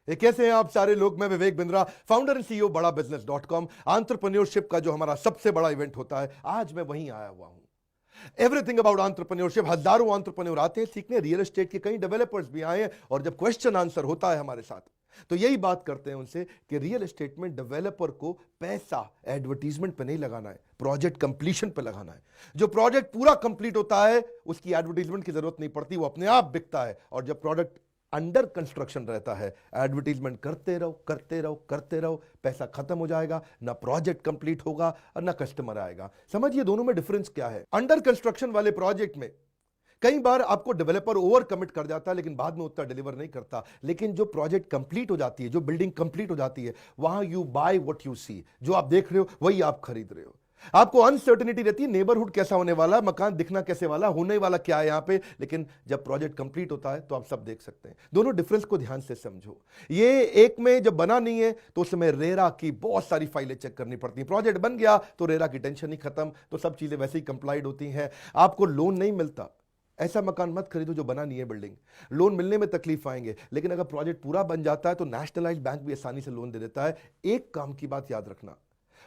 ये कैसे हैं आप सारे लोग। मैं Vivek Bindra, founder and CEO बड़ा बिजनेस .com। एंटरप्रेन्योरशिप का जो हमारा सबसे बड़ा इवेंट होता है, आज मैं वहीं आया हुआ हूं। Everything about entrepreneurship. हजारों एंटरप्रेन्योर आते हैं सीखने, रियल एस्टेट के कई डेवलपर्स भी आए हैं, और जब क्वेश्चन आंसर होता है हमारे साथ तो यही बात करते हैं उनसे कि रियल एस्टेट में डेवलपर को पैसा एडवर्टीजमेंट पे नहीं लगाना है, प्रोजेक्ट कंप्लीशन पे लगाना है। जो प्रोजेक्ट पूरा कंप्लीट होता है उसकी एडवर्टीजमेंट की जरूरत नहीं पड़ती, वो अपने आप बिकता है। और जब प्रोडक्ट अंडर कंस्ट्रक्शन रहता है, एडवर्टीजमेंट करते रहो करते रहो करते रहो, पैसा खत्म हो जाएगा, ना प्रोजेक्ट कंप्लीट होगा और ना कस्टमर आएगा। समझिए दोनों में डिफरेंस क्या है। अंडर कंस्ट्रक्शन वाले प्रोजेक्ट में कई बार आपको डेवलपर ओवर कमिट कर जाता है, लेकिन बाद में उतना डिलीवर नहीं करता। लेकिन जो प्रोजेक्ट कंप्लीट हो जाती है, जो बिल्डिंग कंप्लीट हो जाती है, वहां you by what you see. जो आप देख रहे हो वही आप खरीद रहे हो। आपको अनसर्टेनिटी रहती है, नेबरहुड कैसा होने वाला है, मकान दिखना कैसे वाला, होने वाला क्या है यहां पे। लेकिन जब प्रोजेक्ट कंप्लीट होता है तो आप सब देख सकते हैं। दोनों डिफरेंस को ध्यान से समझो। ये एक में जब बना नहीं है तो उसमें रेरा की बहुत सारी फाइलें चेक करनी पड़ती हैं। प्रोजेक्ट बन गया तो रेरा की टेंशन ही खत्म, तो सब चीजें वैसे ही कंप्लाइड होती हैं। आपको लोन नहीं मिलता, ऐसा मकान मत खरीदो जो बना नहीं है बिल्डिंग। लोन मिलने में तकलीफ आएंगे, लेकिन अगर प्रोजेक्ट पूरा बन जाता है तो नेशनलाइज्ड बैंक भी आसानी से लोन दे देता है। एक काम की बात याद रखना,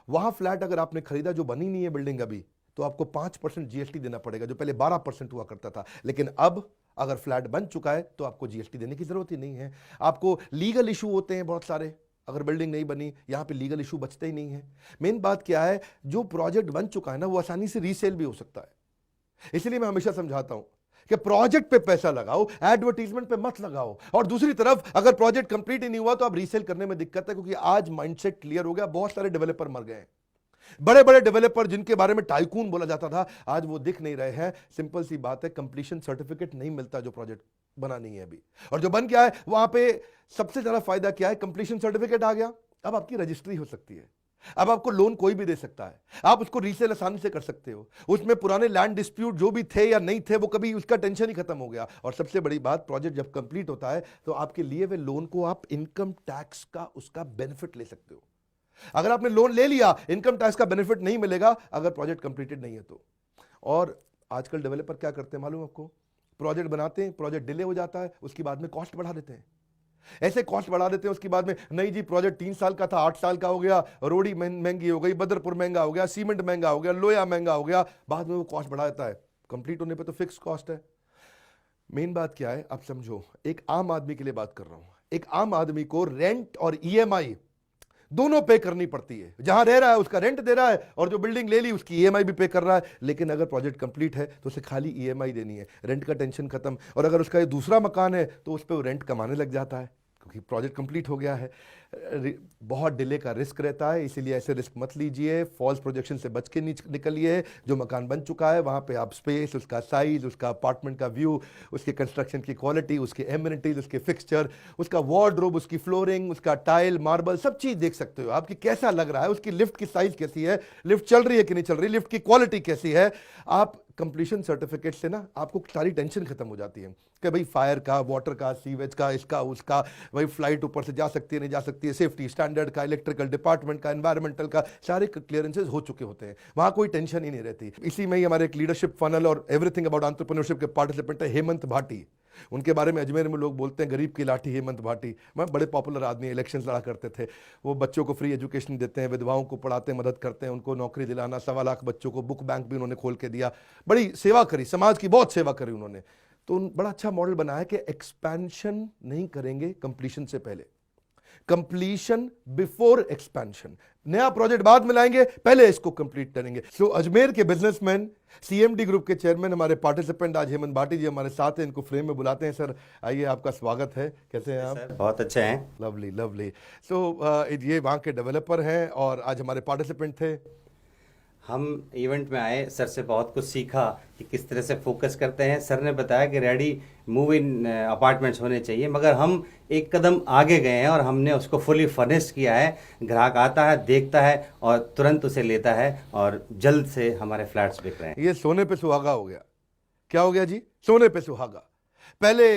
वहां फ्लैट अगर आपने खरीदा जो बनी नहीं है बिल्डिंग अभी, तो आपको 5% जीएसटी देना पड़ेगा, जो पहले 12% हुआ करता था। लेकिन अब अगर फ्लैट बन चुका है तो आपको जीएसटी देने की जरूरत ही नहीं है। आपको लीगल इशू होते हैं बहुत सारे, अगर बिल्डिंग नहीं बनी, यहां पे लीगल इशू बचते ही नहीं है। मेन बात क्या है, जो प्रोजेक्ट बन चुका है ना, वो आसानी से रीसेल भी हो सकता है। इसलिए मैं हमेशा समझाता हूं कि प्रोजेक्ट पे पैसा लगाओ, एडवर्टीजमेंट पे मत लगाओ। और दूसरी तरफ अगर प्रोजेक्ट कंप्लीट ही नहीं हुआ तो आप रीसेल करने में दिक्कत है, क्योंकि आज माइंडसेट क्लियर हो गया। बहुत सारे डेवलपर मर गए हैं। बड़े बड़े डेवलपर जिनके बारे में टाइकून बोला जाता था, आज वो दिख नहीं रहे हैं। सिंपल सी बात है, कंप्लीशन सर्टिफिकेट नहीं मिलता जो प्रोजेक्ट बना नहीं है अभी। और जो बन गया है वहां पे सबसे ज्यादा फायदा क्या है, कंप्लीशन सर्टिफिकेट आ गया, अब आपकी रजिस्ट्री हो सकती है। अब आपको लोन कोई भी दे सकता है, आप उसको रीसेल आसानी से कर सकते हो। उसमें पुराने लैंड डिस्प्यूट जो भी थे या नहीं थे, वो कभी उसका टेंशन ही खत्म हो गया। और सबसे बड़ी बात, प्रोजेक्ट जब कंप्लीट होता है तो आपके लिए हुए लोन को आप इनकम टैक्स का उसका बेनिफिट ले सकते हो। अगर आपने लोन ले लिया, इनकम टैक्स का बेनिफिट नहीं मिलेगा अगर प्रोजेक्ट कंप्लीटेड नहीं है तो। और आजकल डेवलपर क्या करते हैं मालूम आपको, प्रोजेक्ट बनाते हैं, प्रोजेक्ट डिले हो जाता है, उसके बाद में कॉस्ट बढ़ा देते हैं। ऐसे कॉस्ट बढ़ा देते हैं, उसके बाद में नहीं जी प्रोजेक्ट 3 साल का था 8 साल का हो गया, रोडी महंगी हो गई, बदरपुर महंगा हो गया, सीमेंट महंगा हो गया, लोया महंगा हो गया, बाद में वो कॉस्ट बढ़ा देता है। कंप्लीट होने पे तो फिक्स कॉस्ट है। मेन बात क्या है आप समझो, एक आम आदमी के लिए बात कर रहा हूं। एक आम आदमी को रेंट और ईएमआई दोनों पे करनी पड़ती है। जहां रह रहा है उसका रेंट दे रहा है, और जो बिल्डिंग ले ली उसकी ईएमआई भी पे कर रहा है। लेकिन अगर प्रोजेक्ट कंप्लीट है तो उसे खाली ईएमआई देनी है, रेंट का टेंशन खत्म। और अगर उसका ये दूसरा मकान है तो उस पर वो रेंट कमाने लग जाता है, क्योंकि प्रोजेक्ट कंप्लीट हो गया है। बहुत डिले का रिस्क रहता है, इसीलिए ऐसे रिस्क मत लीजिए। फॉल्स प्रोजेक्शन से बच के निकलिए। जो मकान बन चुका है वहां पे आप स्पेस, उसका साइज, उसका अपार्टमेंट का व्यू, उसके कंस्ट्रक्शन की क्वालिटी, उसके एमिनिटीज, उसके फिक्सचर, उसका वार्डरोब, उसकी फ्लोरिंग, उसका टाइल, मार्बल, सब चीज देख सकते हो। आपकी कैसा लग रहा है, उसकी लिफ्ट की साइज कैसी है, लिफ्ट चल रही है कि नहीं चल रही, लिफ्ट की क्वालिटी कैसी है। आप कंप्लीशन सर्टिफिकेट से ना आपको सारी टेंशन खत्म हो जाती है कि भाई फायर का, वाटर का, सीवेज का, इसका उसका, भाई फ्लाइट ऊपर से जा सकती है नहीं जा सकती है, सेफ्टी स्टैंडर्ड का, इलेक्ट्रिकल डिपार्टमेंट का, एनवायरमेंटल का, सारे क्लियरेंसेज हो चुके होते हैं। वहां कोई टेंशन ही नहीं रहती। इसी में ही हमारे एक लीडरशिप फनल और एवरीथिंग अबाउट एंटरप्रेन्योरशिप के पार्टिसिपेंट है हेमंत भाटी। उनके बारे में अजमेर में लोग बोलते हैं गरीब की लाठी हेमंत भाटी। मैं बड़े पॉपुलर आदमी, इलेक्शन लड़ा करते थे। वो बच्चों को फ्री एजुकेशन देते हैं, विधवाओं को पढ़ाते हैं, मदद करते हैं, उनको नौकरी दिलाना, 1.25 लाख बच्चों को बुक बैंक भी उन्होंने खोल के दिया। बड़ी सेवा करी, समाज की बहुत सेवा करी उन्होंने। तो बड़ा अच्छा मॉडल बनाया कि एक्सपेंशन नहीं करेंगे कंप्लीशन से पहले, कंप्लीशन बिफोर एक्सपेंशन। नया प्रोजेक्ट बाद में लाएंगे, पहले इसको कंप्लीट करेंगे। सो अजमेर के बिजनेसमैन, सीएमडी ग्रुप के चेयरमैन, हमारे पार्टिसिपेंट आज हेमंत भाटी जी हमारे साथ हैं। इनको फ्रेम में बुलाते हैं। सर आइए, आपका स्वागत है। कैसे हैं आप? बहुत अच्छे हैं। Lovely lovely. सो ये वहाँ के डेवलपर हैं और आज हमारे पार्टिसिपेंट थे। हम इवेंट में आए, सर से बहुत कुछ सीखा कि किस तरह से फोकस करते हैं। सर ने बताया कि रेडी मूव इन अपार्टमेंट्स होने चाहिए, मगर हम एक कदम आगे गए हैं और हमने उसको फुली फर्निश्ड किया है। ग्राहक आता है, देखता है और तुरंत उसे लेता है, और जल्द से हमारे फ्लैट्स बिक रहे हैं। ये सोने पे सुहागा हो गया। क्या हो गया जी? सोने पे सुहागा। पहले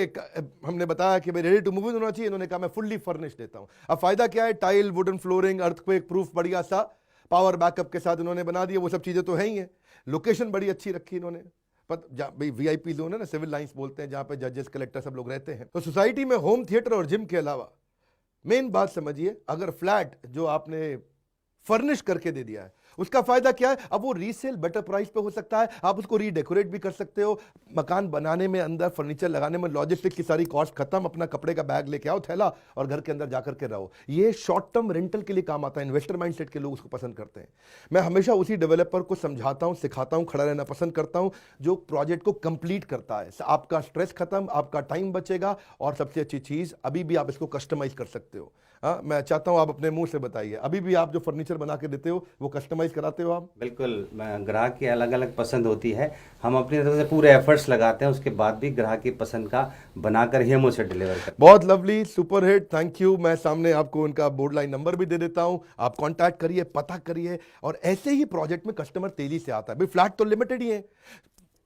हमने बताया कि भाई रेडी टू मूव इन होना चाहिए, इन्होंने कहा मैं फुल्ली फर्निश्ड देता हूं। अब फायदा क्या है, tile, wooden flooring, earthquake proof बढ़िया सा पावर बैकअप के साथ इन्होंने बना दिया। वो सब चीजें तो है ही है। लोकेशन बड़ी अच्छी रखी इन्होंने। भाई वीआईपी जोन है ना, सिविल लाइंस बोलते हैं, जहां पे जजेस, कलेक्टर सब लोग रहते हैं। तो सोसाइटी में होम थिएटर और जिम के अलावा मेन बात समझिए, अगर फ्लैट जो आपने फर्निश करके दे दिया है उसका फायदा क्या है? अब वो रीसेल बेटर प्राइस पे हो सकता है, आप उसको रीडेकोरेट भी कर सकते हो। मकान बनाने में, अंदर फर्नीचर लगाने में लॉजिस्टिक की सारी कॉस्ट खत्म, अपना कपड़े का बैग लेके आओ, थैला, और घर के अंदर जाकर के रहो। ये शॉर्ट टर्म रेंटल के लिए काम आता है, इन्वेस्टर माइंडसेट के लोग उसको पसंद करते हैं। मैं हमेशा उसी डेवलपर को समझाता हूं, सिखाता हूं, खड़ा रहना पसंद करता हूं जो प्रोजेक्ट को कंप्लीट करता है। आपका स्ट्रेस खत्म, आपका टाइम बचेगा, और सबसे अच्छी चीज, अभी भी आप इसको कस्टमाइज कर सकते हो। मैं चाहता हूं आप अपने मुंह से बताइए, अभी भी आप जो फर्नीचर बना के देते हो वो कस्टमाइज कराते हो आप? बिल्कुल, ग्राहक की अलग अलग पसंद होती है, हम अपनी तरफ से पूरे एफर्ट्स लगाते हैं, उसके बाद भी ग्राहक की पसंद का बनाकर ही हम उसे डिलीवर करते हैं। बहुत lovely, super hit, thank you. मैं सामने आपको उनका बोर्ड लाइन नंबर भी दे देता हूं, आप कांटेक्ट करिए, पता करिए, और ऐसे ही प्रोजेक्ट में कस्टमर तेजी से आता है। भाई फ्लैट तो लिमिटेड ही है,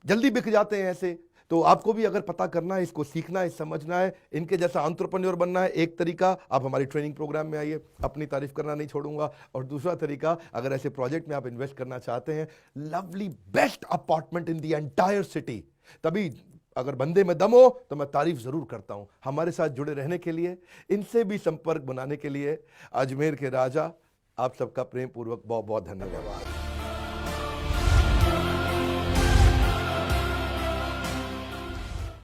जल्दी बिक जाते हैं ऐसे। तो आपको भी अगर पता करना है, इसको सीखना है, समझना है, इनके जैसा एंटरप्रेन्योर बनना है, एक तरीका आप हमारी ट्रेनिंग प्रोग्राम में आइए, अपनी तारीफ करना नहीं छोड़ूंगा। और दूसरा तरीका, अगर ऐसे प्रोजेक्ट में आप इन्वेस्ट करना चाहते हैं, lovely best apartment in the entire city, तभी अगर बंदे में दम हो तो मैं तारीफ जरूर करता हूं। हमारे साथ जुड़े रहने के लिए, इनसे भी संपर्क बनाने के लिए, अजमेर के राजा, आप सबका प्रेम पूर्वक बहुत बहुत धन्यवाद।